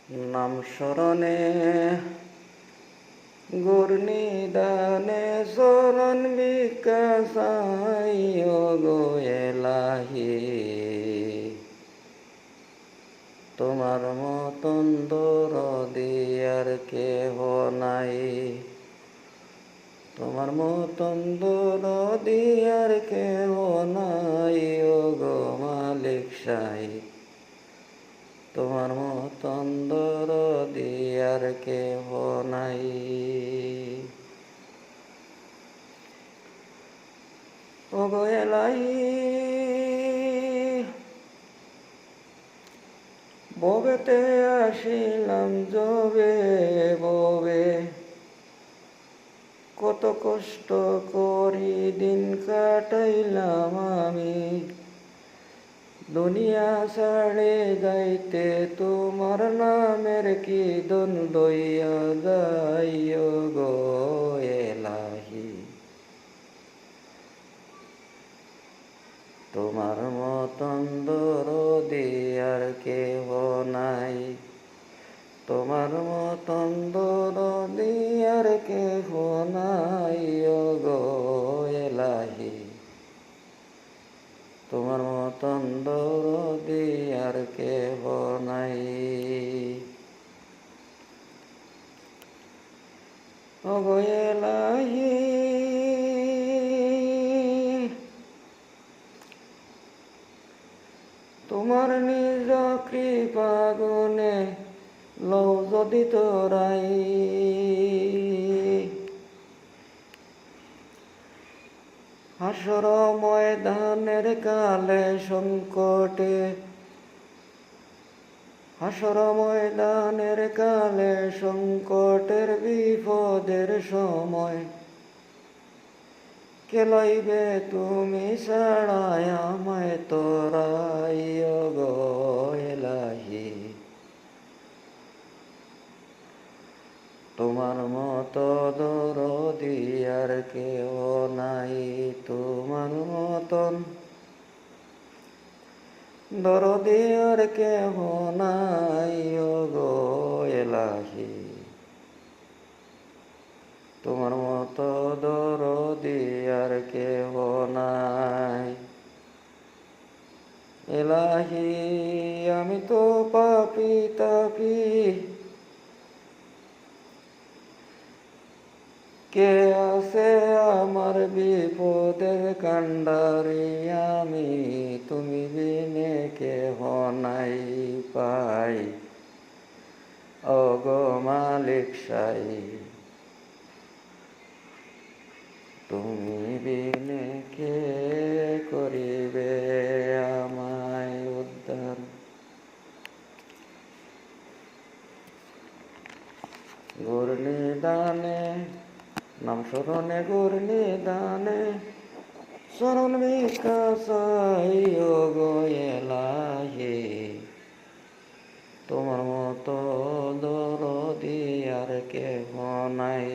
নাম স্মরণে গুরনিদানে শরণ বিকাশাই গো এলাহি। তোমার মতন দরদি আর কেহ নাই, তোমার মতন দরদি আর কেহ নাই ও গো মালিক সাই। তোমার মতন দরদি আর কেহ নাই। ও গো এলাহি, ববেতে আসিলাম যবে ববে, কত কষ্ট করি দিন কাটাইলাম আমি। দুনিয়া ছাড়ে যাইতে তোমার নামের কি দন লইয়া যাইও গো এলাহি। তোমার মতন দরদি আর কেহ নাই, তোমার মতন দরদি আর কেহ নাই ও গো এলাহি। তোমার মতন দরদি আর কেহ নাই। ও গো এলাহি, তোমার নিজ কৃপা গুণে লও যদি তোরাই, হাসর ময়দানের কালে সংকটে, হাসর ময়দানের কালে সংকটের বিপদের সময়, কে লইবে তুমি ছাড়াই আমায় তোরাই ও গো এলাহি। তোমার মতো দরদি আর কেউ নাই, তোমার মতন দরদি আর কেহ নাই ও গো এলাহি। তোমার মতো দরদি আর কেহ নাই। এলাহি আমি তো পাপী তাপী, কে আছে আমার বিপদের কান্ডারি আমি, তুমি বিনে কেহ নাই পাই ও গো মালিক সাই। তুমি বিনে কে করিবে আমায় উদ্ধার। গুরনিদানে নাম স্মরণে গুরনিদানে শরণ বিকাশাই ও গো এলাহি। তোমার মতো দরদি আর কেহ নাই।